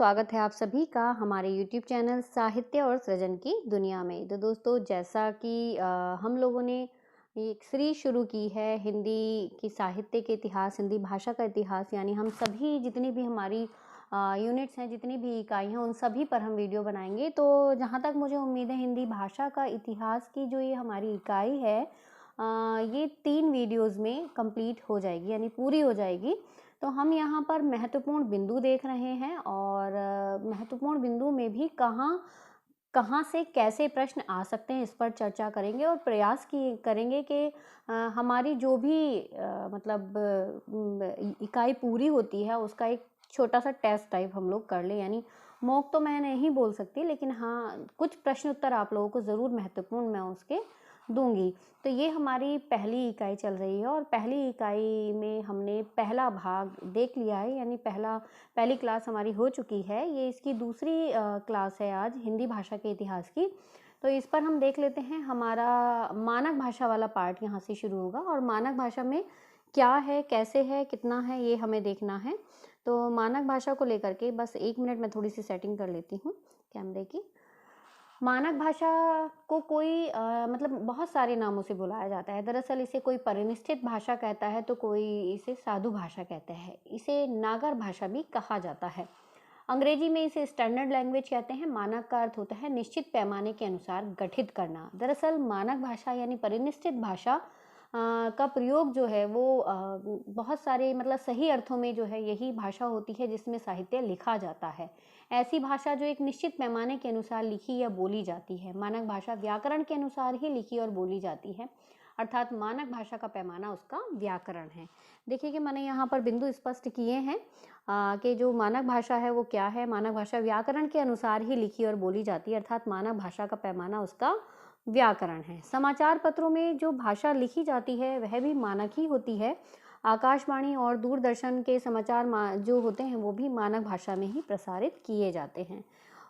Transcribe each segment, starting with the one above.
स्वागत है आप सभी का हमारे YouTube चैनल साहित्य और सृजन की दुनिया में। तो दोस्तों, जैसा कि हम लोगों ने एक सीरीज शुरू की है हिंदी की साहित्य के इतिहास, हिंदी भाषा का इतिहास, यानी हम सभी जितनी भी हमारी यूनिट्स हैं, जितनी भी इकाई हैं, उन सभी पर हम वीडियो बनाएंगे। तो जहाँ तक मुझे उम्मीद है, हिंदी भाषा का इतिहास की जो ये हमारी इकाई है, ये 3 वीडियोज़ में कंप्लीट हो जाएगी, यानी पूरी हो जाएगी। तो हम यहाँ पर महत्वपूर्ण बिंदु देख रहे हैं और महत्वपूर्ण बिंदु में भी कहाँ कहाँ से कैसे प्रश्न आ सकते हैं, इस पर चर्चा करेंगे और प्रयास की करेंगे कि हमारी जो भी इकाई पूरी होती है उसका एक छोटा सा टेस्ट टाइप हम लोग कर लें। यानी मॉक तो मैं नहीं बोल सकती, लेकिन हाँ, कुछ प्रश्न उत्तर आप लोगों को ज़रूर महत्वपूर्ण मैं उसके दूंगी। तो ये हमारी पहली इकाई चल रही है और पहली इकाई में हमने पहला भाग देख लिया है, यानी पहली क्लास हमारी हो चुकी है। ये इसकी दूसरी क्लास है आज हिंदी भाषा के इतिहास की। तो इस पर हम देख लेते हैं। हमारा मानक भाषा वाला पार्ट यहाँ से शुरू होगा और मानक भाषा में क्या है, कैसे है, कितना है, ये हमें देखना है। तो मानक भाषा को लेकर के बस 1 मिनट में थोड़ी सी सेटिंग कर लेती हूँ कैमरे की। मानक भाषा को कोई बहुत सारे नामों से बुलाया जाता है। दरअसल इसे कोई परिनिष्ठित भाषा कहता है, तो कोई इसे साधु भाषा कहता है। इसे नागर भाषा भी कहा जाता है। अंग्रेजी में इसे स्टैंडर्ड लैंग्वेज कहते हैं। मानक का अर्थ होता है निश्चित पैमाने के अनुसार गठित करना। दरअसल मानक भाषा यानी परिनिष्ठित भाषा का प्रयोग जो है वो बहुत सारे सही अर्थों में जो है यही भाषा होती है जिसमें साहित्य लिखा जाता है। ऐसी भाषा जो एक निश्चित पैमाने के अनुसार लिखी या बोली जाती है। मानक भाषा व्याकरण के अनुसार ही लिखी और बोली जाती है, अर्थात मानक भाषा का पैमाना उसका व्याकरण है। देखिए कि मैंने यहाँ पर बिंदु स्पष्ट किए हैं कि जो मानक भाषा है वो क्या है। मानक भाषा व्याकरण के अनुसार ही लिखी और बोली जाती है, अर्थात मानक भाषा का पैमाना उसका व्याकरण है। समाचार पत्रों में जो भाषा लिखी जाती है वह भी मानक ही होती है। आकाशवाणी और दूरदर्शन के समाचार जो होते हैं वो भी मानक भाषा में ही प्रसारित किए जाते हैं।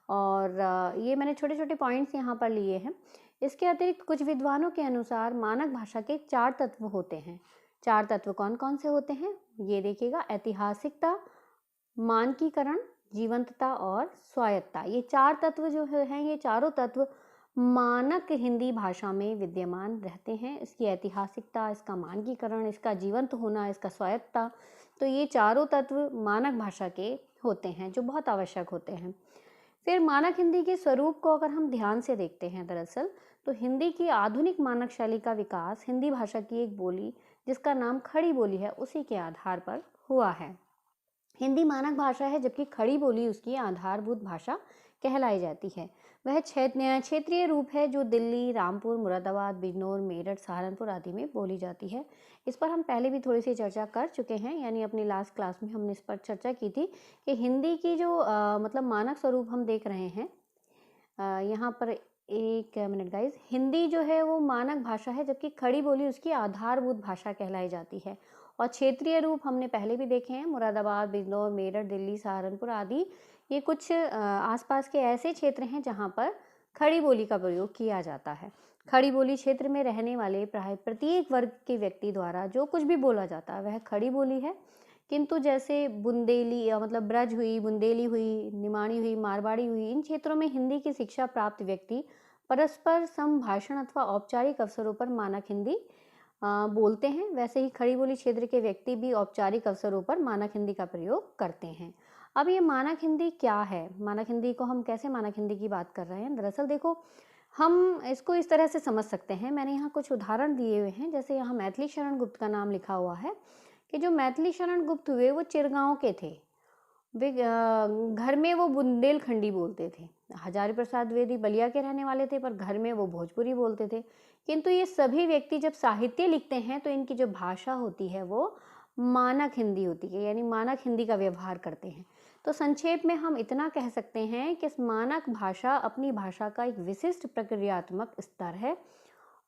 और ये मैंने छोटे छोटे पॉइंट्स यहाँ पर लिए हैं। इसके अतिरिक्त कुछ विद्वानों के अनुसार मानक भाषा के 4 तत्व होते हैं। 4 तत्व कौन कौन से होते हैं ये देखिएगा। ऐतिहासिकता, मानकीकरण, जीवंतता और स्वायत्तता। ये 4 तत्व जो हैं, ये चारों तत्व मानक हिंदी भाषा में विद्यमान रहते हैं। इसकी ऐतिहासिकता, इसका मानकीकरण, इसका जीवंत होना, इसका स्वायत्तता, तो ये चारों तत्व मानक भाषा के होते हैं जो बहुत आवश्यक होते हैं। फिर मानक हिंदी के स्वरूप को अगर हम ध्यान से देखते हैं, दरअसल तो हिंदी की आधुनिक मानक शैली का विकास हिंदी भाषा की एक बोली जिसका नाम खड़ी बोली है उसी के आधार पर हुआ है। हिंदी मानक भाषा है जबकि खड़ी बोली उसकी आधारभूत भाषा कहलाई जाती है। वह क्षेत्रीय रूप है जो दिल्ली, रामपुर, मुरादाबाद, बिजनौर, मेरठ, सहारनपुर आदि में बोली जाती है। इस पर हम पहले भी थोड़ी सी चर्चा कर चुके हैं, यानी अपनी लास्ट क्लास में हमने इस पर चर्चा की थी कि हिंदी की जो मानक स्वरूप हम देख रहे हैं। यहाँ पर 1 मिनट गाइज। हिंदी जो है वो मानक भाषा है जबकि खड़ी बोली उसकी आधारभूत भाषा कहलाई जाती है। और क्षेत्रीय रूप हमने पहले भी देखे हैं, मुरादाबाद, बिजनौर, मेरठ, दिल्ली, सहारनपुर आदि। ये कुछ आसपास के ऐसे क्षेत्र हैं जहाँ पर खड़ी बोली का प्रयोग किया जाता है। खड़ी बोली क्षेत्र में रहने वाले प्राय प्रत्येक वर्ग के व्यक्ति द्वारा जो कुछ भी बोला जाता है वह खड़ी बोली है। किंतु जैसे बुंदेली ब्रज हुई, बुंदेली हुई, निमाणी हुई, मारवाड़ी हुई, इन क्षेत्रों में हिंदी की शिक्षा प्राप्त व्यक्ति परस्पर संभाषण अथवा औपचारिक अवसरों पर मानक हिंदी बोलते हैं। वैसे ही खड़ी बोली क्षेत्र के व्यक्ति भी औपचारिक अवसरों पर मानक हिंदी का प्रयोग करते हैं। अब ये मानक हिंदी क्या है, मानक हिंदी को हम कैसे मानक हिंदी की बात कर रहे हैं। दरअसल देखो, हम इसको इस तरह से समझ सकते हैं। मैंने यहाँ कुछ उदाहरण दिए हुए हैं। जैसे यहाँ मैथिली शरण गुप्त का नाम लिखा हुआ है कि जो मैथिली शरण गुप्त हुए वो चिरगांव के थे। वे घर में वो बुंदेलखंडी बोलते थे। हजारी प्रसाद द्विवेदी बलिया के रहने वाले थे, पर घर में वो भोजपुरी बोलते थे। किंतु ये सभी व्यक्ति जब साहित्य लिखते हैं तो इनकी जो भाषा होती है वो मानक हिंदी होती है, यानी मानक हिंदी का व्यवहार करते हैं। तो संक्षेप में हम इतना कह सकते हैं कि मानक भाषा अपनी भाषा का एक विशिष्ट प्रक्रियात्मक स्तर है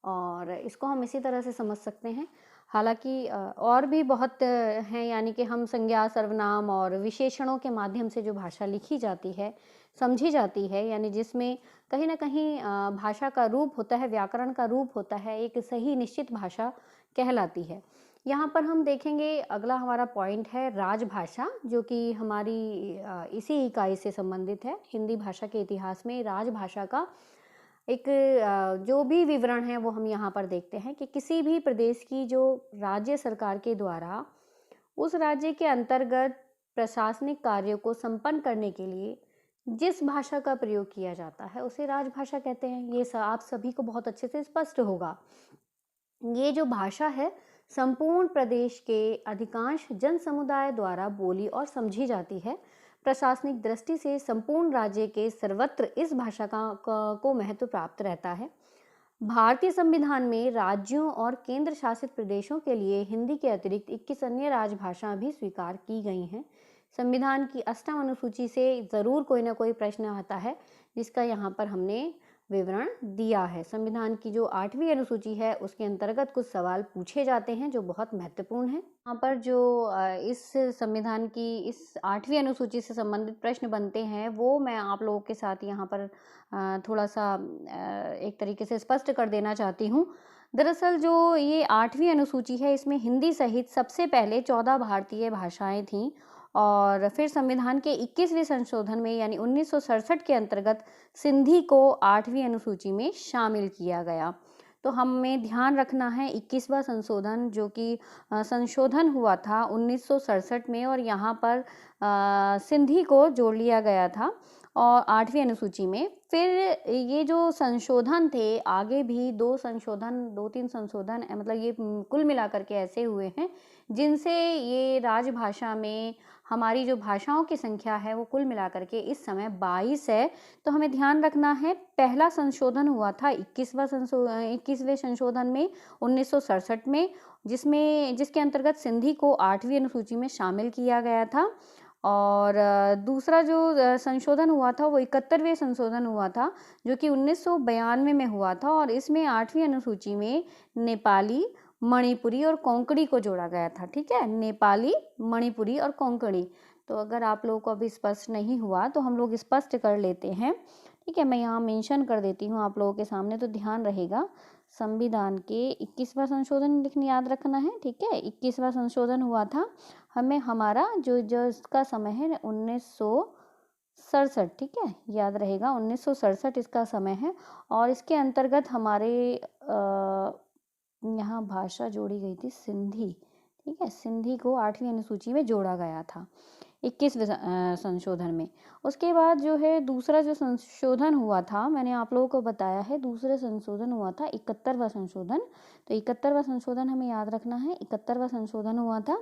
और इसको हम इसी तरह से समझ सकते हैं। हालांकि और भी बहुत हैं, यानी कि हम संज्ञा, सर्वनाम और विशेषणों के माध्यम से जो भाषा लिखी जाती है, समझी जाती है, यानी जिसमें कहीं ना कहीं भाषा का रूप होता है, व्याकरण का रूप होता है, एक सही निश्चित भाषा कहलाती है। यहाँ पर हम देखेंगे अगला हमारा पॉइंट है राजभाषा, जो कि हमारी इसी इकाई से संबंधित है। हिंदी भाषा के इतिहास में राजभाषा का एक जो भी विवरण है वो हम यहाँ पर देखते हैं कि किसी भी प्रदेश की जो राज्य सरकार के द्वारा उस राज्य के अंतर्गत प्रशासनिक कार्यों को संपन्न करने के लिए जिस भाषा का प्रयोग किया जाता है उसे राजभाषा कहते हैं। ये आप सभी को बहुत अच्छे से स्पष्ट होगा। ये जो भाषा है संपूर्ण प्रदेश के अधिकांश जन समुदाय द्वारा बोली और समझी जाती है। प्रशासनिक दृष्टि से संपूर्ण राज्य के सर्वत्र इस भाषा को महत्व प्राप्त रहता है। भारतीय संविधान में राज्यों और केंद्र शासित प्रदेशों के लिए हिंदी के अतिरिक्त 21 अन्य राजभाषा भी स्वीकार की गई हैं। संविधान की 8वीं अनुसूची से ज़रूर कोई ना कोई प्रश्न आता है जिसका यहाँ पर हमने विवरण दिया है। संविधान की जो 8वीं अनुसूची है उसके अंतर्गत कुछ सवाल पूछे जाते हैं जो बहुत महत्वपूर्ण है। यहाँ पर जो इस संविधान की इस 8वीं अनुसूची से संबंधित प्रश्न बनते हैं वो मैं आप लोगों के साथ यहाँ पर थोड़ा सा एक तरीके से स्पष्ट कर देना चाहती हूँ। दरअसल जो ये 8वीं अनुसूची है इसमें हिंदी सहित सबसे पहले 14 भारतीय भाषाएं थीं और फिर संविधान के 21वें संशोधन में यानी 1967 के अंतर्गत सिंधी को 8वीं अनुसूची में शामिल किया गया। तो हमें ध्यान रखना है 21वां संशोधन जो कि संशोधन हुआ था 1967 में और यहाँ पर सिंधी को जोड़ लिया गया था और 8वीं अनुसूची में। फिर ये जो संशोधन थे आगे भी 2-3 संशोधन मतलब ये कुल मिलाकर के ऐसे हुए हैं जिनसे ये राजभाषा में हमारी जो भाषाओं की संख्या है वो कुल मिलाकर के इस समय 22 है। तो हमें ध्यान रखना है पहला संशोधन हुआ था 21वें संशोधन में 1967 में जिसके अंतर्गत सिंधी को 8वीं अनुसूची में शामिल किया गया था और दूसरा जो संशोधन हुआ था वो 71वें संशोधन हुआ था जो कि 1992 में हुआ था और इसमें 8वीं अनुसूची में नेपाली, मणिपुरी और कोंकणी को जोड़ा गया था। ठीक है, नेपाली, मणिपुरी और कोंकणी। तो अगर आप लोगों को अभी स्पष्ट नहीं हुआ तो हम लोग स्पष्ट कर लेते हैं। ठीक है, मैं यहाँ मेंशन कर देती हूँ आप लोगों के सामने तो ध्यान रहेगा। संविधान के 21वां संशोधन लिखना याद रखना है। ठीक है, 21वां संशोधन हुआ था हमें हमारा जो इसका समय है 1967। ठीक है, याद रहेगा 1967 इसका समय है और इसके अंतर्गत हमारे यहाँ भाषा जोड़ी गई थी सिंधी। ठीक है, सिंधी को 8वीं अनुसूची में जोड़ा गया था 21वें संशोधन में। उसके बाद जो है दूसरा जो संशोधन हुआ था मैंने आप लोगों को बताया है दूसरा संशोधन हुआ था 71वां संशोधन। तो 71वां संशोधन हमें याद रखना है 71वां संशोधन हुआ था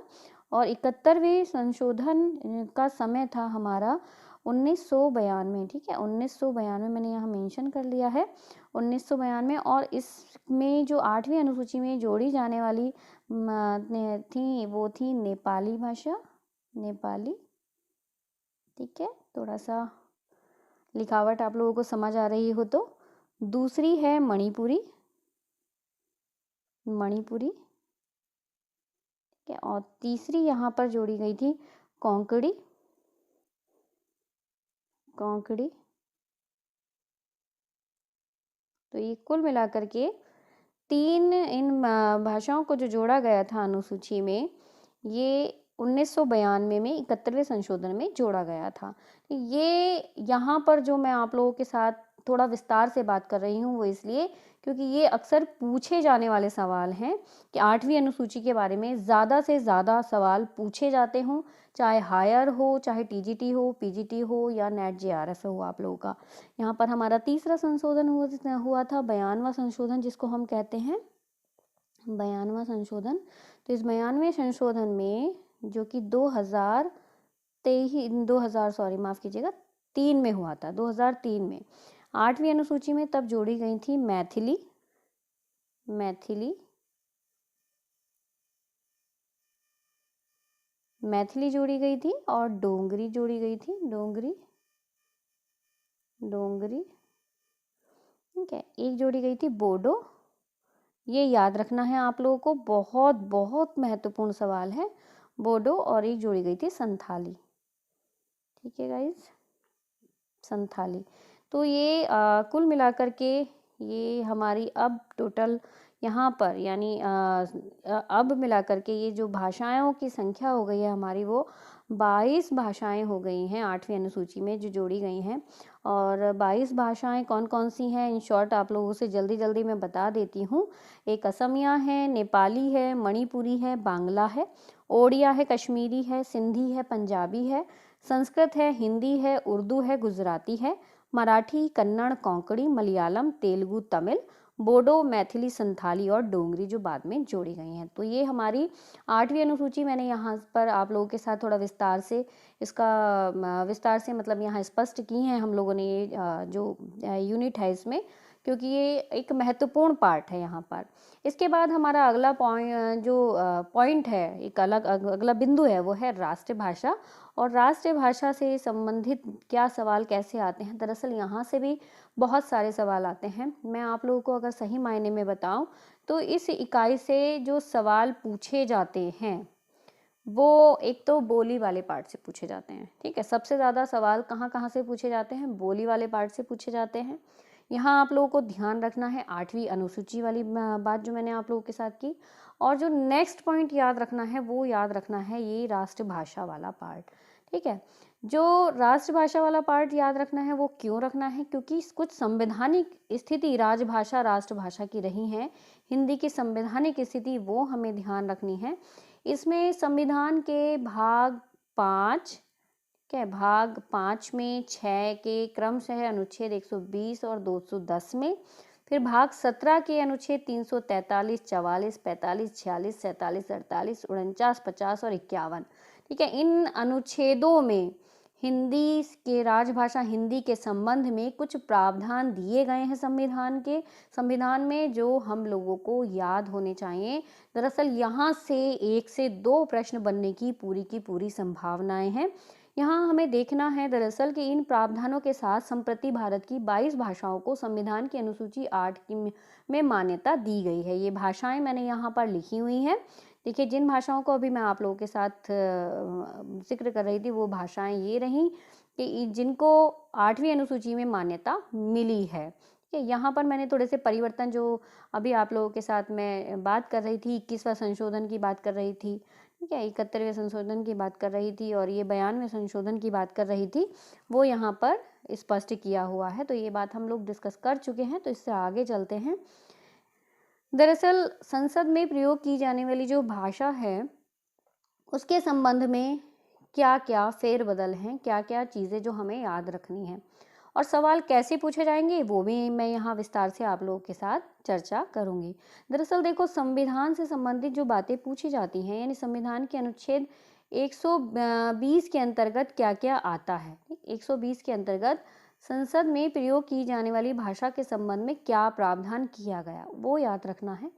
और 71वें संशोधन का समय था हमारा 1992। ठीक है, 1992 मैंने यहाँ मेंशन कर लिया है 1992 और इसमें जो 8वीं अनुसूची में जोड़ी जाने वाली थी वो थी नेपाली भाषा, नेपाली। ठीक है, थोड़ा सा लिखावट आप लोगों को समझ आ रही हो तो। दूसरी है मणिपुरी, मणिपुरी। ठीक है, और तीसरी यहाँ पर जोड़ी गई थी कोंकणी, कोंकणी। तो ये कुल मिलाकर के 3 इन भाषाओं को जो जोड़ा गया था अनुसूची में ये 1992 में 71वें संशोधन में जोड़ा गया था। ये यहाँ पर जो मैं आप लोगों के साथ थोड़ा विस्तार से बात कर रही हूँ वो इसलिए क्योंकि ये अक्सर पूछे जाने वाले सवाल हैं कि 8वीं अनुसूची के बारे में ज़्यादा से ज़्यादा सवाल पूछे जाते हों, चाहे हायर हो, चाहे टीजीटी हो, पीजीटी हो या नेट जेआरएफ हो आप लोगों का। यहाँ पर हमारा तीसरा संशोधन हुआ था 92वां संशोधन जिसको हम कहते हैं 92वां संशोधन। तो इस 92वें संशोधन में जो कि 3 में हुआ था 2003 में 8वीं अनुसूची में तब जोड़ी गई थी मैथिली, मैथिली, मैथिली जोड़ी गई थी और डोंगरी जोड़ी गई थी, डोंगरी, डोंगरी। ठीक है, एक जोड़ी गई थी बोडो। ये याद रखना है आप लोगों को, बहुत बहुत महत्वपूर्ण सवाल है, बोडो। और एक जोड़ी गई थी संथाली। ठीक है गाइज, संथाली। तो ये कुल मिलाकर के ये हमारी अब टोटल यहाँ पर यानी अब मिलाकर के ये जो भाषाओं की संख्या हो गई है हमारी, वो 22 भाषाएं हो गई हैं 8वीं अनुसूची में जो जोड़ी गई हैं। और 22 भाषाएं कौन कौन सी हैं, इन शॉर्ट आप लोगों से जल्दी जल्दी मैं बता देती हूँ। एक असमिया है, नेपाली है, मणिपुरी है, बांग्ला है, ओडिया है, कश्मीरी है, सिंधी है, पंजाबी है, संस्कृत है, हिंदी है, उर्दू है, गुजराती है, मराठी, कन्नड़, कोंकणी, मलयालम, तेलुगु, तमिल, बोडो, मैथिली, संथाली और डोंगरी जो बाद में जोड़ी गई हैं। तो ये हमारी 8वीं अनुसूची मैंने यहाँ पर आप लोगों के साथ थोड़ा विस्तार से इसका विस्तार से मतलब यहाँ स्पष्ट की हैं हम लोगों ने ये जो यूनिट है इसमें, क्योंकि ये एक महत्वपूर्ण पार्ट है यहाँ पर। इसके बाद हमारा अगला पॉइंट है, एक अगला बिंदु है, वो है राष्ट्रभाषा। और राष्ट्रभाषा से संबंधित क्या सवाल कैसे आते हैं, दरअसल यहाँ से भी बहुत सारे सवाल आते हैं। मैं आप लोगों को अगर सही मायने में बताऊं तो इस इकाई से जो सवाल पूछे जाते हैं वो एक तो बोली वाले पार्ट से पूछे जाते हैं। ठीक है, सबसे ज़्यादा सवाल कहाँ कहाँ से पूछे जाते हैं, बोली वाले पार्ट से पूछे जाते हैं। यहाँ आप लोगों को ध्यान रखना है 8वीं अनुसूची वाली बात जो मैंने आप लोगों के साथ की। और जो नेक्स्ट पॉइंट याद रखना है वो याद रखना है ये राष्ट्रभाषा वाला पार्ट। ठीक है, जो राष्ट्रभाषा वाला पार्ट याद रखना है वो क्यों रखना है, क्योंकि कुछ संवैधानिक स्थिति राजभाषा राष्ट्रभाषा की रही है। हिंदी की संवैधानिक स्थिति वो हमें ध्यान रखनी है। इसमें संविधान के भाग 5 क्या भाग 5 में 6 के क्रमशः अनुच्छेद 120 और 210 में, फिर भाग 17 के अनुच्छेद 343, 44, 45, 46, 47, 48, 49, 50 और 51। ठीक है, इन अनुच्छेदों में हिंदी के राजभाषा हिंदी के संबंध में कुछ प्रावधान दिए गए हैं संविधान में, जो हम लोगों को याद होने चाहिए। दरअसल यहाँ से 1 से 2 प्रश्न बनने की पूरी संभावनाएं हैं। यहाँ हमें देखना है दरअसल कि इन प्रावधानों के साथ संप्रति भारत की 22 भाषाओं को संविधान की अनुसूची 8 में मान्यता दी गई है। ये भाषाएं मैंने यहाँ पर लिखी हुई हैं। देखिए, जिन भाषाओं को अभी मैं आप लोगों के साथ जिक्र कर रही थी वो भाषाएं ये रहीं कि जिनको 8वीं अनुसूची में मान्यता मिली है। ठीक है, यहाँ पर मैंने थोड़े से परिवर्तन जो अभी आप लोगों के साथ मैं बात कर रही थी, 21वां संशोधन की बात कर रही थी, ठीक है, 71वें संशोधन की बात कर रही थी और ये 92वें संशोधन की बात कर रही थी, वो यहाँ पर स्पष्ट किया हुआ है। तो ये बात हम लोग डिस्कस कर चुके हैं, तो इससे आगे चलते हैं। दरअसल संसद में प्रयोग की जाने वाली जो भाषा है उसके संबंध में क्या क्या फेरबदल हैं, क्या क्या चीज़ें जो हमें याद रखनी है और सवाल कैसे पूछे जाएंगे वो भी मैं यहाँ विस्तार से आप लोगों के साथ चर्चा करूँगी। दरअसल देखो, संविधान से संबंधित जो बातें पूछी जाती हैं, यानी संविधान के अनुच्छेद 120 के अंतर्गत क्या क्या आता है। 120 के अंतर्गत संसद में प्रयोग की जाने वाली भाषा के संबंध में क्या प्रावधान किया गया वो याद रखना है।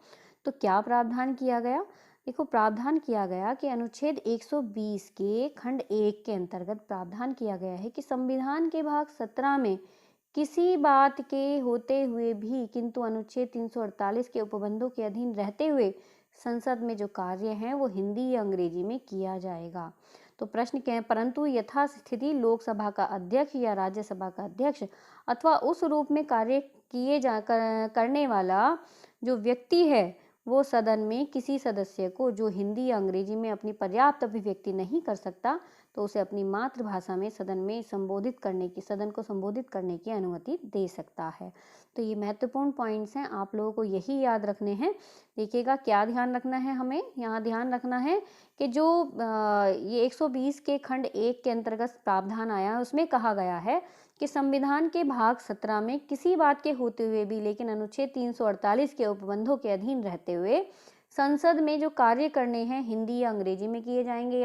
तो क्या प्रावधान किया गया, देखो, प्रावधान किया गया कि अनुच्छेद 120 के खंड 1 के अंतर्गत प्रावधान किया गया है कि संविधान के भाग 17 में किसी बात के होते हुए भी किंतु अनुच्छेद 348 के उपबंधों के अधीन रहते हुए संसद में जो कार्य हैं वो हिंदी या अंग्रेजी में किया जाएगा। तो प्रश्न क्या है, परंतु यथास्थिति लोकसभा का अध्यक्ष या राज्यसभा का अध्यक्ष अथवा उस रूप में कार्य करने वाला जो व्यक्ति है वो सदन में किसी सदस्य को जो हिंदी या अंग्रेजी में अपनी पर्याप्त अभिव्यक्ति नहीं कर सकता तो उसे अपनी मातृभाषा में सदन को संबोधित करने की अनुमति दे सकता है। तो ये महत्वपूर्ण पॉइंट्स हैं, आप लोगों को यही याद रखने हैं। देखिएगा, क्या ध्यान रखना है हमें, यहाँ ध्यान रखना है कि जो ये 120 के खंड 1 के अंतर्गत प्रावधान आया उसमें कहा गया है कि संविधान के भाग 17 में किसी बात के होते हुए भी लेकिन अनुच्छेद 348 के उपबंधों के अधीन रहते हुए संसद में जो कार्य करने हैं हिंदी या अंग्रेजी में किए जाएंगे,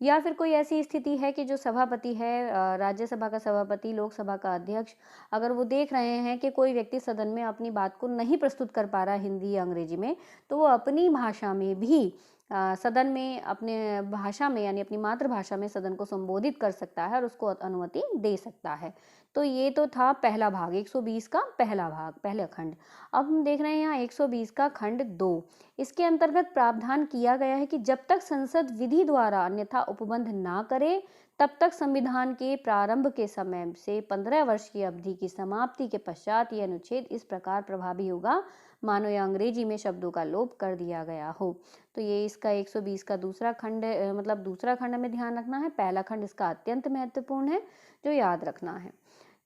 या फिर कोई ऐसी स्थिति है कि जो सभापति है, राज्यसभा का सभापति, लोकसभा का अध्यक्ष, अगर वो देख रहे हैं कि कोई व्यक्ति सदन में अपनी बात को नहीं प्रस्तुत कर पा रहा है हिंदी या अंग्रेजी में, तो वो अपनी भाषा में भी सदन में अपने भाषा में यानी अपनी मातृभाषा में सदन को संबोधित कर सकता है और उसको अनुमति दे सकता है। तो ये तो था पहला भाग, 120 का पहला भाग, पहला खंड। अब हम देख रहे हैं यहाँ 120 का खंड 2। इसके अंतर्गत प्रावधान किया गया है कि जब तक संसद विधि द्वारा अन्यथा उपबंध ना करे तब तक संविधान के प्रारंभ के समय से 15 वर्ष की अवधि की समाप्ति के पश्चात ये अनुच्छेद इस प्रकार प्रभावी होगा। मानो या अंग्रेजी में शब्दों का लोप कर दिया गया हो। तो ये इसका 120 का दूसरा खंड मतलब दूसरा खंड हमें ध्यान रखना है। पहला खंड इसका अत्यंत महत्वपूर्ण है जो याद रखना है।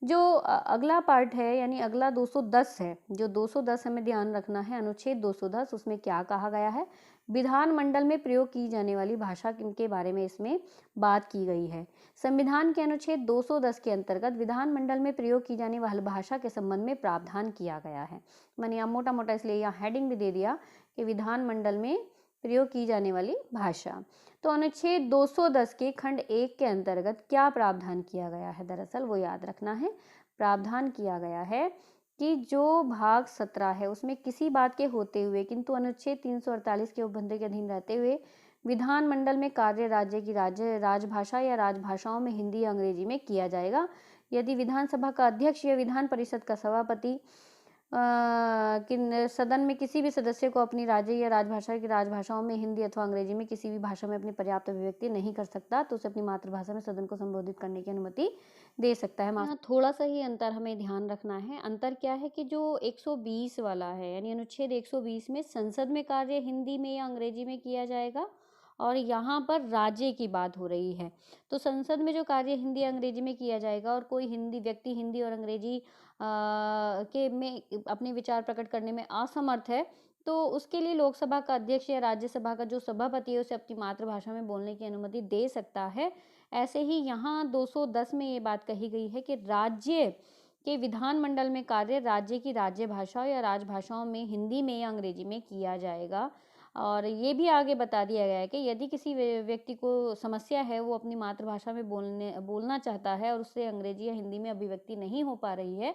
जो अगला पार्ट है यानी अगला 210 है, जो 210 हमें ध्यान रखना है, अनुच्छेद 210, उसमें क्या कहा गया है? विधानमंडल में प्रयोग की जाने वाली भाषा के बारे में इसमें बात की गई है। संविधान के अनुच्छेद 210 के अंतर्गत विधानमंडल में प्रयोग की जाने वाली भाषा के संबंध में प्रावधान किया गया है। मैंने यहाँ मोटा मोटा इसलिए यहाँ हेडिंग भी दे दिया कि विधानमंडल में प्रयोग की जाने वाली भाषा। तो अनुच्छेद 210 के खंड 1 के अंतर्गत क्या प्रावधान किया गया है? दरअसल वो याद रखना है। प्रावधान किया गया है कि जो भाग 17 है उसमें किसी बात के होते हुए किंतु अनुच्छेद 348 के उपबंध के अधीन रहते हुए विधानमंडल में कार्य राज्य की राजभाषा या राजभाषाओं में हिंदी या अंग्रेजी में किया जाएगा। यदि विधानसभा का अध्यक्ष या विधान परिषद का सभापति सदन में किसी भी सदस्य को अपनी राज्य या राजभाषा की राजभाषाओं में हिंदी अथवा अंग्रेजी में किसी भी भाषा में अपनी पर्याप्त अभिव्यक्ति नहीं कर सकता तो उसे अपनी मातृभाषा में सदन को संबोधित करने की अनुमति दे सकता है। यहाँ थोड़ा सा ही अंतर हमें ध्यान रखना है। अंतर क्या है कि जो 120 वाला है यानी अनुच्छेद 120 में संसद में कार्य हिंदी में या अंग्रेजी में किया जाएगा और यहाँ पर राज्य की बात हो रही है। तो संसद में जो कार्य हिंदी अंग्रेजी में किया जाएगा और कोई हिंदी व्यक्ति हिंदी और अंग्रेजी के में अपने विचार प्रकट करने में असमर्थ है तो उसके लिए लोकसभा का अध्यक्ष या राज्यसभा का जो सभापति है उसे अपनी मातृभाषा में बोलने की अनुमति दे सकता है। ऐसे ही यहाँ 210 में ये बात कही गई है कि राज्य के विधानमंडल में कार्य राज्य की राज्य भाषा या राजभाषाओं में हिंदी में या अंग्रेजी में किया जाएगा। और ये भी आगे बता दिया गया है कि यदि किसी व्यक्ति को समस्या है, वो अपनी मातृभाषा में बोलना चाहता है और उससे अंग्रेजी या हिंदी में अभिव्यक्ति नहीं हो पा रही है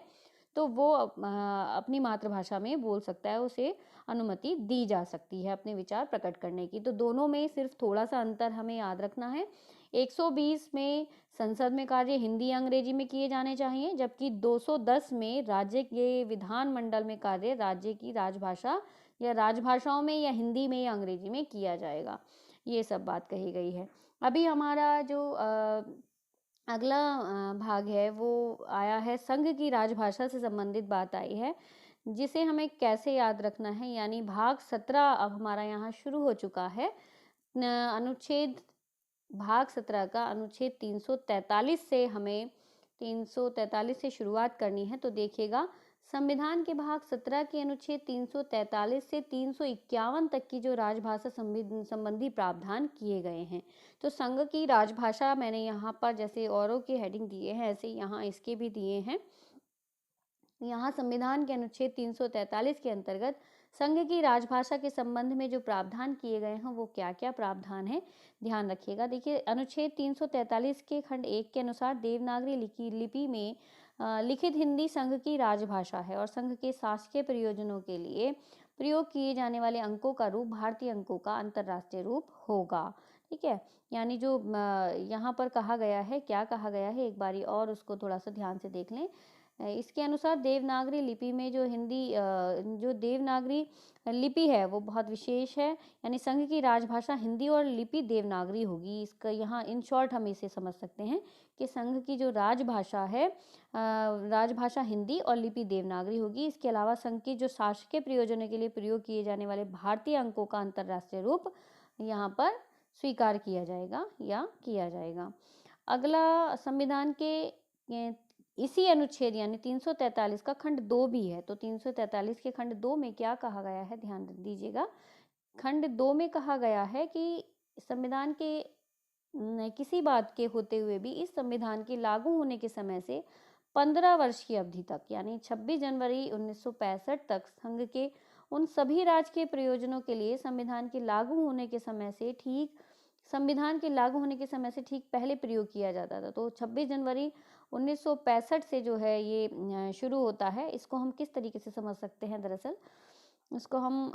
तो वो अपनी मातृभाषा में बोल सकता है, उसे अनुमति दी जा सकती है अपने विचार प्रकट करने की। तो दोनों में सिर्फ थोड़ा सा अंतर हमें याद रखना है। 120 में संसद में कार्य हिंदी या अंग्रेजी में किए जाने चाहिए, जबकि 210 में राज्य के विधानमंडल में कार्य राज्य की राजभाषा या राजभाषाओं में या हिंदी में या अंग्रेजी में किया जाएगा। ये सब बात कही गई है। अभी हमारा जो अगला भाग है वो आया है संघ की राजभाषा से संबंधित बात आई है, जिसे हमें कैसे याद रखना है। यानी भाग 17 अब हमारा यहाँ शुरू हो चुका है। अनुच्छेद भाग 17 का अनुच्छेद 343 से हमें 343 से शुरुआत करनी है। तो देखिएगा, संविधान के भाग 17 के अनुच्छेद 343 से 351 तक की जो राजभाषा संबंधी प्रावधान किए गए हैं। तो संघ की राजभाषा मैंने यहाँ पर जैसे औरों के हेडिंग दिए हैं ऐसे यहाँ इसके भी दिए हैं। यहाँ संविधान के अनुच्छेद 343 के अंतर्गत संघ की राजभाषा के संबंध में जो प्रावधान किए गए हैं वो क्या क्या प्रावधान है, ध्यान रखिएगा। देखिए, अनुच्छेद 343 के खंड 1 के अनुसार देवनागरी लिपि में लिखित हिंदी संघ की राजभाषा है और संघ के शासकीय प्रयोजनों के लिए प्रयोग किए जाने वाले अंकों का रूप भारतीय अंकों का अंतर्राष्ट्रीय रूप होगा। ठीक है, यानी जो यहाँ पर कहा गया है, क्या कहा गया है, एक बारी और उसको थोड़ा सा ध्यान से देख लें। इसके अनुसार देवनागरी लिपि में जो जो देवनागरी लिपि है वो बहुत विशेष है, यानी संघ की राजभाषा हिंदी और लिपि देवनागरी होगी। इसका यहाँ इन शॉर्ट हम इसे समझ सकते हैं कि संघ की जो राजभाषा है राजभाषा हिंदी और लिपि देवनागरी होगी। इसके अलावा संघ की जो शासकीय प्रयोजनों के लिए प्रयोग किए जाने वाले भारतीय अंकों का अंतर्राष्ट्रीय रूप यहाँ पर स्वीकार किया जाएगा या किया जाएगा। अगला संविधान के इसी अनुच्छेद यानी 343 का खंड 2 भी है। तो 343 के खंड 2 में क्या कहा गया है, ध्यान दीजिएगा। खंड 2 में कहा गया है कि संविधान के किसी बात के होते हुए भी इस संविधान के लागू होने के समय से 15 वर्ष की अवधि तक यानी 26 जनवरी 1965 तक संघ के उन सभी राजकीय प्रयोजनों के लिए संविधान के लागू होने के समय से ठीक पहले प्रयोग किया जाता था। तो 26 जनवरी 1965 से जो है ये शुरू होता है। इसको हम किस तरीके से समझ सकते हैं, दरअसल इसको हम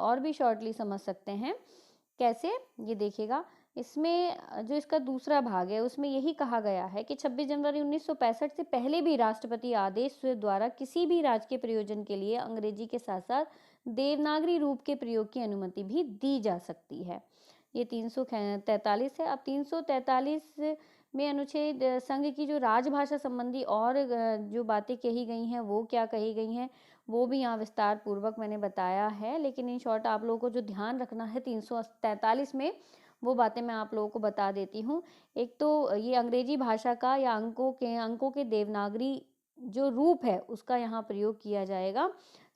और भी शॉर्टली समझ सकते हैं। कैसे, ये देखिएगा, इसमें जो इसका दूसरा भाग है उसमें यही कहा गया है कि 26 जनवरी 1965 से पहले भी राष्ट्रपति आदेश द्वारा किसी भी राजकीय प्रयोजन के लिए अंग्रेजी के साथ साथ देवनागरी रूप के प्रयोग की अनुमति भी दी जा सकती है। ये 343 है। अब 343 में अनुच्छेद संघ की जो राजभाषा संबंधी और जो बातें कही गई हैं वो क्या कही गई हैं वो भी यहाँ विस्तार पूर्वक मैंने बताया है। लेकिन इन शॉर्ट आप लोगों को जो ध्यान रखना है 343 में, वो बातें मैं आप लोगों को बता देती हूँ। एक तो ये अंग्रेजी भाषा का या अंकों के देवनागरी जो रूप है उसका यहाँ प्रयोग किया जाएगा।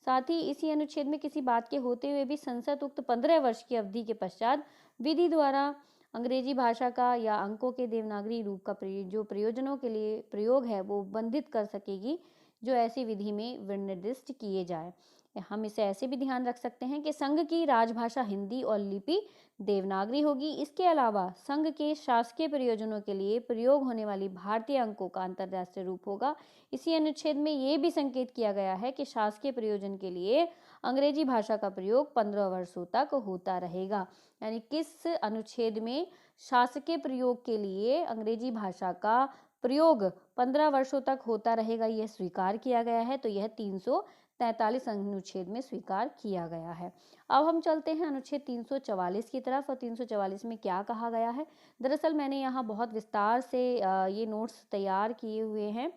साथ ही इसी अनुच्छेद में किसी बात के होते हुए भी संसद उक्त 15 वर्ष की अवधि के पश्चात विधि द्वारा अंग्रेजी भाषा का या अंकों के देवनागरी रूप का जो प्रयोजनों के लिए प्रयोग है वो बंधित कर सकेगी, जो ऐसी विधि में विनिर्दिष्ट किए जाए। हम इसे ऐसे भी ध्यान रख सकते हैं कि संघ की राजभाषा हिंदी और लिपि देवनागरी होगी। इसके अलावा संघ के शासकीय प्रयोजनों के लिए प्रयोग होने वाली भारतीय अंकों का अंतर्राष्ट्रीय रूप होगा। इसी अनुच्छेद में ये भी संकेत किया गया है कि शासकीय प्रयोजन के लिए अंग्रेजी भाषा का प्रयोग 15 वर्षों तक होता रहेगा। यानी किस अनुच्छेद में शासकीय प्रयोग के लिए अंग्रेजी भाषा का प्रयोग 15 वर्षों तक होता रहेगा, यह स्वीकार किया गया है। तो यह 343 अनुच्छेद में स्वीकार किया गया है। अब हम चलते हैं अनुच्छेद 344 की तरफ। और 344 में क्या कहा गया है? दरअसल मैंने यहाँ बहुत विस्तार से ये नोट्स तैयार किए हुए हैं,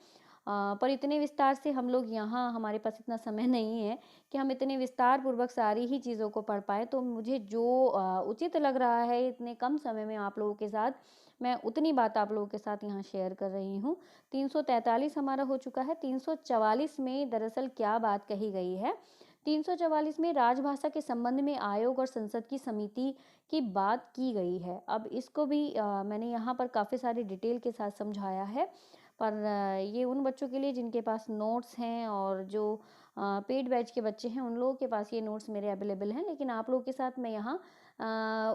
पर इतने विस्तार से हम लोग यहाँ हमारे पास इतना समय नहीं है कि हम इतने विस्तार पूर्वक सारी ही चीज़ों को पढ़ पाए। तो मुझे जो उचित लग रहा है इतने कम समय में आप लोगों के साथ, मैं उतनी बात आप लोगों के साथ यहाँ शेयर कर रही हूँ। 343 हमारा हो चुका है। 344 में दरअसल क्या बात कही गई है? 344 में राजभाषा के संबंध में आयोग और संसद की समिति की बात की गई है। अब इसको भी मैंने यहाँ पर काफ़ी सारी डिटेल के साथ समझाया है, पर ये उन बच्चों के लिए जिनके पास नोट्स हैं और जो पेड बैच के बच्चे हैं उन लोगों के पास ये नोट्स मेरे अवेलेबल हैं। लेकिन आप लोगों के साथ मैं यहाँ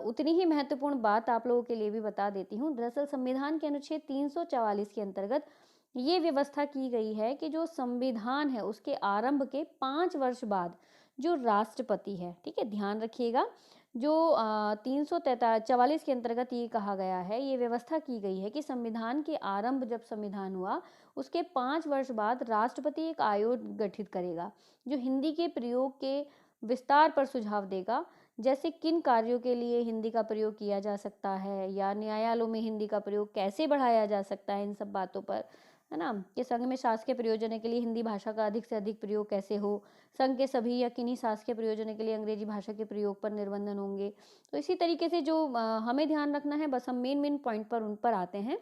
उतनी ही महत्वपूर्ण बात आप लोगों के लिए भी बता देती हूँ। दरअसल संविधान के अनुच्छेद 344 के अंतर्गत ये व्यवस्था की गई है कि जो संविधान है उसके आरंभ के 5 वर्ष बाद जो राष्ट्रपति है, ठीक है, ध्यान रखिएगा, जो 344 के अंतर्गत ये कहा गया है, ये व्यवस्था की गई है कि संविधान के आरंभ, जब संविधान हुआ उसके 5 वर्ष बाद राष्ट्रपति एक आयोग गठित करेगा जो हिंदी के प्रयोग के विस्तार पर सुझाव देगा। जैसे किन कार्यों के लिए हिंदी का प्रयोग किया जा सकता है या न्यायालयों में हिंदी का प्रयोग कैसे बढ़ाया जा सकता है, इन सब बातों पर, है ना, कि संघ में शासकीय प्रयोजन के लिए हिंदी भाषा का अधिक से अधिक प्रयोग कैसे हो, संघ के सभी या किन्हीं शासकीय प्रयोजन के लिए अंग्रेजी भाषा के प्रयोग पर निर्बंधन होंगे। तो इसी तरीके से जो हमें ध्यान रखना है, बस हम मेन मेन पॉइंट पर उन पर आते हैं।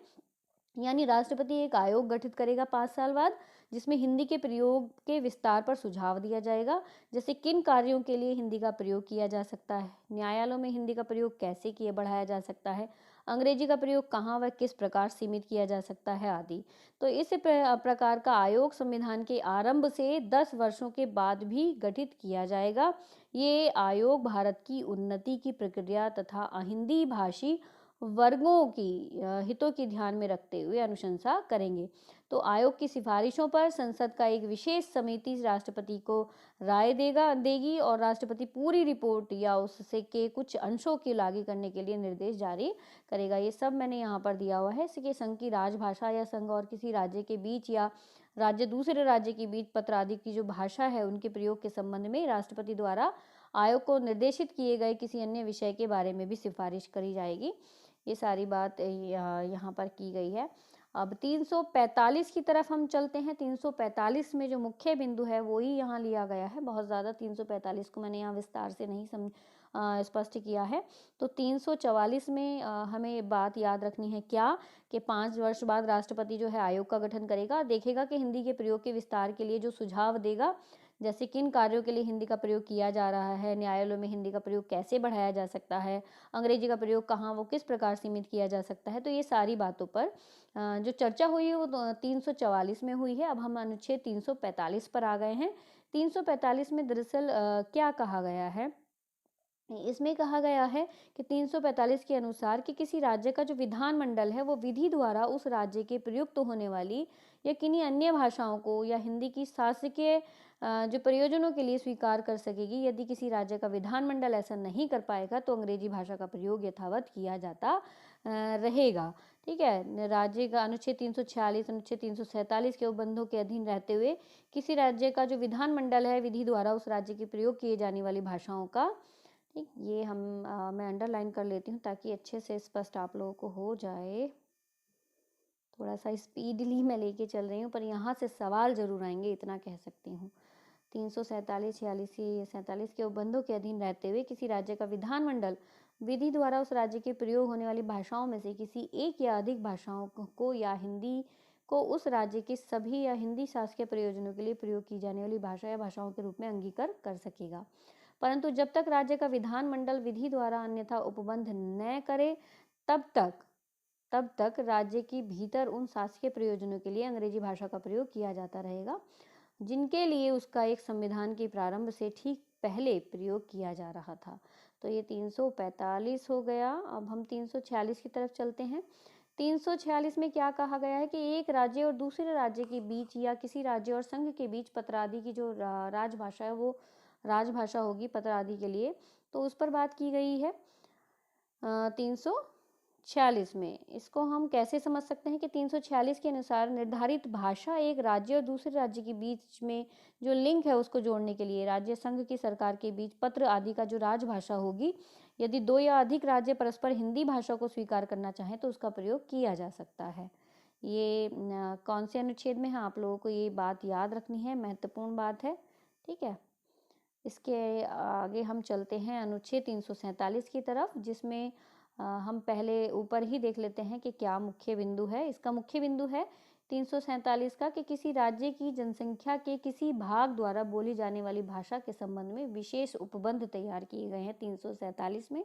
यानी राष्ट्रपति एक आयोग गठित करेगा 5 साल बाद, जिसमें हिंदी के प्रयोग के विस्तार पर सुझाव दिया जाएगा। जैसे किन कार्यों के लिए हिंदी का प्रयोग किया जा सकता है, न्यायालयों में हिंदी का प्रयोग कैसे किए बढ़ाया जा सकता है, अंग्रेजी का प्रयोग कहाँ व किस प्रकार सीमित किया जा सकता है आदि। तो इस प्रकार का आयोग संविधान के आरंभ से 10 वर्षों के बाद भी गठित किया जाएगा। ये आयोग भारत की उन्नति की प्रक्रिया तथा अहिंदी भाषी वर्गों की हितों की ध्यान में रखते हुए अनुशंसा करेंगे। तो आयोग की सिफारिशों पर संसद का एक विशेष समिति राष्ट्रपति को राय देगी और राष्ट्रपति पूरी रिपोर्ट या उससे के कुछ अंशों की लागू करने के लिए निर्देश जारी करेगा। ये सब मैंने यहाँ पर दिया हुआ है। इसके संघ की राजभाषा या संघ और किसी राज्य के बीच या राज्य दूसरे राज्य के बीच पत्र आदि की जो भाषा है उनके प्रयोग के संबंध में राष्ट्रपति द्वारा आयोग को निर्देशित किए गए किसी अन्य विषय के बारे में भी सिफारिश करी जाएगी। ये सारी बात यहाँ पर की गई है। अब 345 की तरफ हम चलते हैं। 345 में जो मुख्य बिंदु है वो ही यहाँ लिया गया है। बहुत ज़्यादा 345 को मैंने यहाँ विस्तार से नहीं स्पष्ट किया है। तो 344 में हमें बात याद रखनी है क्या, कि 5 वर्ष बाद राष्ट्रपति जो है आयोग का गठन करेगा, देखेगा कि हिंदी के प्रयोग के विस्तार के लिए जो सुझाव देगा, जैसे किन कार्यों के लिए हिंदी का प्रयोग किया जा रहा है, न्यायालयों में हिंदी का प्रयोग कैसे बढ़ाया जा सकता है, अंग्रेजी का प्रयोग कहाँ वो किस प्रकार सीमित किया जा सकता है। तो ये सारी बातों पर जो चर्चा हुई है वो 344 में हुई है। अब हम अनुच्छेद 345 पर आ गए हैं। 345 में दरअसल क्या कहा गया है? इसमें कहा गया है कि 345 के अनुसार कि किसी राज्य का जो विधानमंडल है वो विधि द्वारा उस राज्य के प्रयुक्त होने वाली या किन्हीं अन्य भाषाओं को या हिंदी की शासकीय जो प्रयोजनों के लिए स्वीकार कर सकेगी। यदि किसी राज्य का विधानमंडल ऐसा नहीं कर पाएगा तो अंग्रेजी भाषा का प्रयोग यथावत किया जाता रहेगा। ठीक है, राज्य का अनुच्छेद 346 अनुच्छेद 347 के उपबंधों के अधीन रहते हुए किसी राज्य का जो विधानमंडल है विधि द्वारा उस राज्य के प्रयोग किए जाने वाली भाषाओं का, ठीक, ये मैं अंडरलाइन कर लेती हूँ ताकि अच्छे से स्पष्ट आप लोगों को हो जाए। थोड़ा सा स्पीडली मैं लेके चल रही हूँ, पर यहाँ से सवाल जरूर आएंगे, इतना कह सकती हूँ। 347 46 के उपबंधों के अधीन रहते हुए किसी राज्य का विधानमंडल विधि द्वारा उस राज्य के प्रयोग होने वाली भाषाओं में से किसी एक या अधिक भाषाओं को या हिंदी को उस राज्य के सभी या हिंदी शासकीय प्रयोजनों के लिए प्रयोग की जाने वाली भाषा या भाषाओं के रूप में अंगीकार कर सकेगा। परंतु जब तक राज्य का विधानमंडल विधि द्वारा अन्यथा उपबंध न करे तब तक राज्य के भीतर उन शासकीय प्रयोजनों के लिए अंग्रेजी भाषा का प्रयोग किया जाता रहेगा जिनके लिए उसका एक संविधान के प्रारंभ से ठीक पहले प्रयोग किया जा रहा था। तो ये 345 हो गया। अब हम 346 की तरफ चलते हैं। 346 में क्या कहा गया है कि एक राज्य और दूसरे राज्य के बीच या किसी राज्य और संघ के बीच पत्र आदि की जो राजभाषा है वो राजभाषा होगी पत्र आदि के लिए, तो उस पर बात की गई है 346 में। इसको हम कैसे समझ सकते हैं कि 346 के अनुसार निर्धारित भाषा एक राज्य और दूसरे राज्य के बीच में जो लिंक है उसको जोड़ने के लिए राज्य संघ की सरकार के बीच पत्र आदि का जो राजभाषा होगी, यदि दो या अधिक राज्य परस्पर हिंदी भाषा को स्वीकार करना चाहें तो उसका प्रयोग किया जा सकता है। ये कौन से अनुच्छेद में है, आप लोगों को ये बात याद रखनी है, महत्वपूर्ण बात है। ठीक है, इसके आगे हम चलते हैं अनुच्छेद 347 की तरफ, जिसमें हम पहले ऊपर ही देख लेते हैं कि क्या मुख्य बिंदु है। इसका मुख्य बिंदु है 347 का कि किसी राज्य की जनसंख्या के किसी भाग द्वारा बोली जाने वाली भाषा के संबंध में विशेष उपबंध तैयार किए गए हैं 347 में।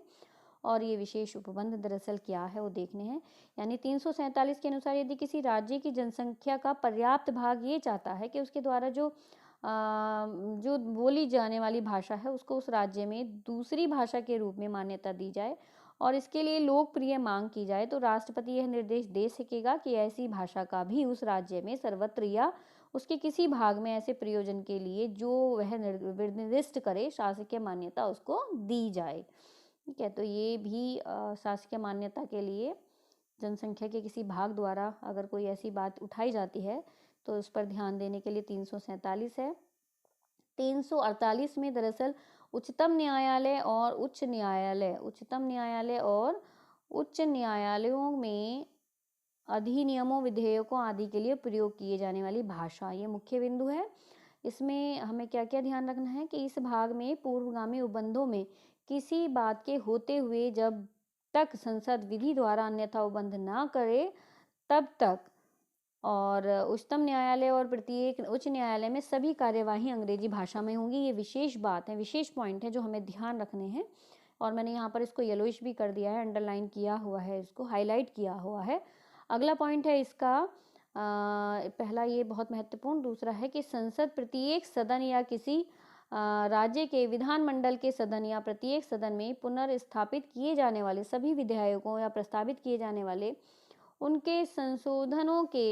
और ये विशेष उपबंध दरअसल क्या है वो देखने हैं। यानी 347 के अनुसार यदि किसी राज्य की जनसंख्या का पर्याप्त भाग ये चाहता है कि उसके द्वारा जो बोली जाने वाली भाषा है उसको उस राज्य में दूसरी भाषा के रूप में मान्यता दी जाए और इसके लिए लोकप्रिय मांग की जाए, तो राष्ट्रपति यह निर्देश दे सकेगा कि ऐसी भाषा का भी उस राज्य में सर्वत्र या उसके किसी भाग में ऐसे प्रयोजन के लिए जो वह निर्दिष्ट करे शासकीय मान्यता उसको दी जाए। ठीक है, तो ये भी शासकीय मान्यता के लिए जनसंख्या के किसी भाग द्वारा अगर कोई ऐसी बात उठाई जाती है तो उस पर ध्यान देने के लिए 347 है। 348 में दरअसल उच्चतम न्यायालय और उच्च न्यायालयों में अधिनियमों विधेयकों आदि के लिए प्रयोग किए जाने वाली भाषा, ये मुख्य बिंदु है। इसमें हमें क्या क्या ध्यान रखना है कि इस भाग में पूर्वगामी उपबंधों में किसी बात के होते हुए जब तक संसद विधि द्वारा अन्यथा उपबंध ना करे तब तक, और उच्चतम न्यायालय और प्रत्येक उच्च न्यायालय में सभी कार्यवाही अंग्रेजी भाषा में होंगी। ये विशेष बात है, विशेष पॉइंट है जो हमें ध्यान रखने हैं। और मैंने यहाँ पर इसको येलोइश भी कर दिया है, अंडरलाइन किया हुआ है, इसको हाईलाइट किया हुआ है। अगला पॉइंट है इसका पहला ये बहुत महत्वपूर्ण, दूसरा है कि संसद प्रत्येक सदन या किसी राज्य के विधानमंडल के सदन या प्रत्येक सदन में पुनर्स्थापित किए जाने वाले सभी विधेयकों या प्रस्तावित किए जाने वाले उनके संशोधनों के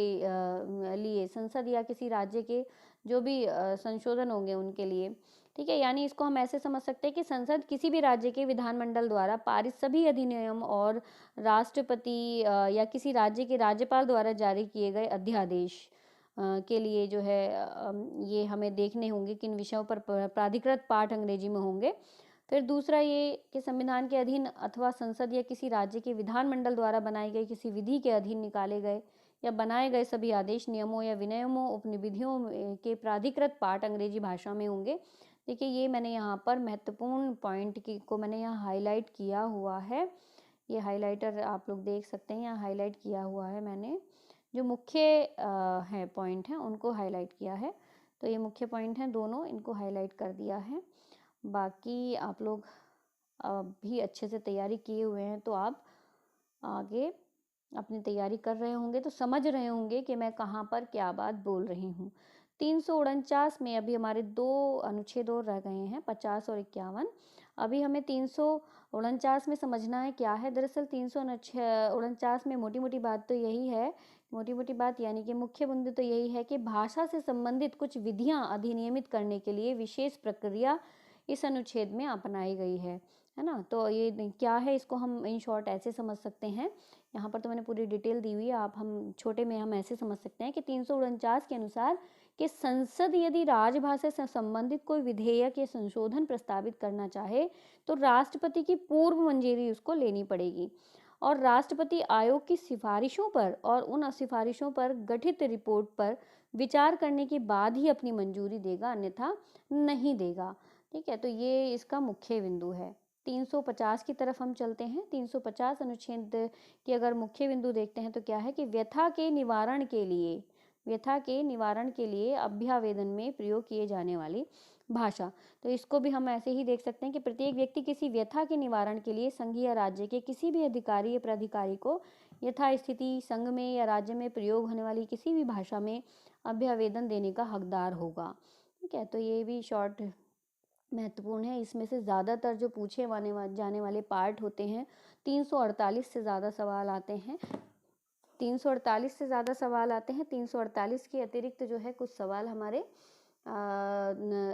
लिए संसद या किसी राज्य के जो भी संशोधन होंगे उनके लिए। ठीक है, यानी इसको हम ऐसे समझ सकते हैं कि संसद किसी भी राज्य के विधानमंडल द्वारा पारित सभी अधिनियम और राष्ट्रपति या किसी राज्य के राज्यपाल द्वारा जारी किए गए अध्यादेश के लिए जो है ये हमें देखने होंगे किन विषयों पर प्राधिकृत पाठ अंग्रेजी में होंगे। फिर दूसरा ये कि संविधान के अधीन अथवा संसद या किसी राज्य के विधानमंडल द्वारा बनाई गई किसी विधि के अधीन निकाले गए या बनाए गए सभी आदेश नियमों या विनियमों उपनिविधियों के प्राधिकृत पाठ अंग्रेजी भाषा में होंगे। देखिए ये मैंने यहाँ पर महत्वपूर्ण पॉइंट को मैंने यहाँ हाईलाइट किया हुआ है, ये हाईलाइटर आप लोग देख सकते हैं, यहाँ हाईलाइट किया हुआ है मैंने, जो मुख्य है पॉइंट हैं उनको हाईलाइट किया है। तो ये मुख्य पॉइंट हैं दोनों, इनको हाईलाइट कर दिया है। बाकी आप लोग भी अच्छे से तैयारी किए हुए हैं तो आप आगे अपनी तैयारी कर रहे होंगे तो समझ रहे होंगे कि मैं कहाँ पर क्या बात बोल रही हूँ। 349 में अभी हमारे दो अनुच्छेद और रह गए हैं, 50 और 51। अभी हमें 349 में समझना है क्या है। दरअसल 349 में मोटी मोटी बात तो यही है, मोटी मोटी बात यानी कि मुख्य बिंदु तो यही है कि भाषा से संबंधित कुछ विधियां अधिनियमित करने के लिए विशेष प्रक्रिया इस अनुच्छेद में अपनाई गई है ना। तो ये क्या है, इसको हम इन शॉर्ट ऐसे समझ सकते हैं, यहाँ पर तो मैंने पूरी डिटेल दी हुई है, आप हम छोटे में हम ऐसे समझ सकते हैं कि 349 के अनुसार कि संसद यदि राजभाषा से संबंधित कोई विधेयक या संशोधन प्रस्तावित करना चाहे तो राष्ट्रपति की पूर्व मंजूरी उसको लेनी पड़ेगी। और राष्ट्रपति आयोग की सिफारिशों पर और उन सिफारिशों पर गठित रिपोर्ट पर विचार करने के बाद ही अपनी मंजूरी देगा, अन्यथा नहीं देगा। ठीक है, तो ये इसका मुख्य बिंदु है। 350 की तरफ हम चलते हैं। 350 अनुच्छेद की अगर मुख्य बिंदु देखते हैं तो क्या है कि व्यथा के निवारण के लिए अभ्यावेदन में प्रयोग किए जाने वाली भाषा। तो इसको भी हम ऐसे ही देख सकते हैं कि प्रत्येक व्यक्ति किसी व्यथा के निवारण के लिए संघ या राज्य के किसी भी अधिकारी या प्राधिकारी को यथास्थिति संघ में या राज्य में प्रयोग होने वाली किसी भी भाषा में अभ्यावेदन देने का हकदार होगा। ठीक है, तो ये भी शॉर्ट महत्वपूर्ण है। इसमें से ज़्यादातर जो पूछे जाने वाले पार्ट होते हैं, 348 से ज़्यादा सवाल आते हैं। 348 से ज़्यादा सवाल आते हैं। 348 के अतिरिक्त जो है कुछ सवाल हमारे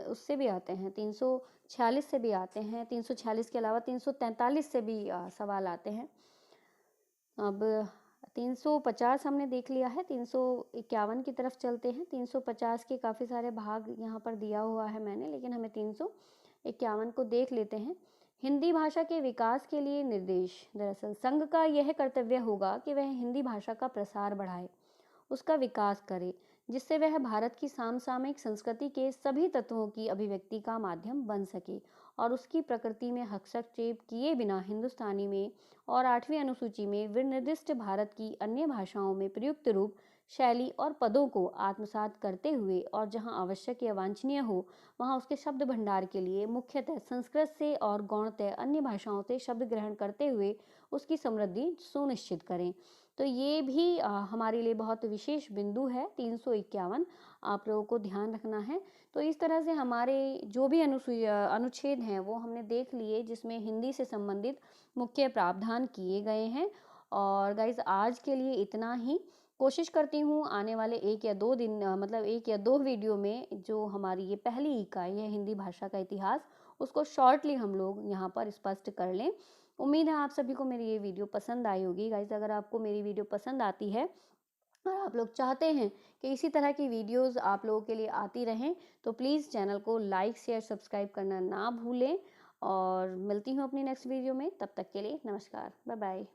उससे भी आते हैं, 346 से भी आते हैं। 346 के अलावा 343 से भी सवाल आते हैं। अब 350 हमने देख लिया है। 351 की तरफ चलते हैं। 350 के काफ़ी सारे भाग यहाँ पर दिया हुआ है मैंने, लेकिन हमें 351 को देख लेते हैं। हिंदी भाषा के विकास के लिए निर्देश। दरअसल संघ का यह कर्तव्य होगा कि वह हिंदी भाषा का प्रसार बढ़ाए, उसका विकास करे, जिससे वह भारत की समसामयिक संस्कृति के सभी तत्वों की अभिव्यक्ति का माध्यम बन सके और उसकी प्रकृति में हस्तक्षेप किए बिना हिंदुस्तानी में और 8वीं अनुसूची में विनिर्दिष्ट भारत की अन्य भाषाओं में प्रयुक्त रूप, शैली और पदों को आत्मसात करते हुए और जहां आवश्यक या वांछनीय हो वहां उसके शब्द भंडार के लिए मुख्यतः संस्कृत से और गौणतः अन्य भाषाओं से शब्द ग्रहण करते हुए उसकी समृद्धि सुनिश्चित करें। तो ये भी हमारे लिए बहुत विशेष बिंदु है। 351 आप लोगों को ध्यान रखना है। तो इस तरह से हमारे जो भी अनुच्छेद हैं वो हमने देख लिए, जिसमें हिंदी से संबंधित मुख्य प्रावधान किए गए हैं। और गाइज आज के लिए इतना ही। कोशिश करती हूँ आने वाले 1 या 2 दिन मतलब 1 या 2 वीडियो में जो हमारी ये पहली इकाई है हिंदी भाषा का इतिहास, उसको शॉर्टली हम लोग यहाँ पर स्पष्ट कर लें। उम्मीद है आप सभी को मेरी ये वीडियो पसंद आई होगी। गाइज अगर आपको मेरी वीडियो पसंद आती है और आप लोग चाहते हैं कि इसी तरह की वीडियोस आप लोगों के लिए आती रहें, तो प्लीज़ चैनल को लाइक शेयर सब्सक्राइब करना ना भूलें। और मिलती हूँ अपनी नेक्स्ट वीडियो में, तब तक के लिए नमस्कार, बाय बाय।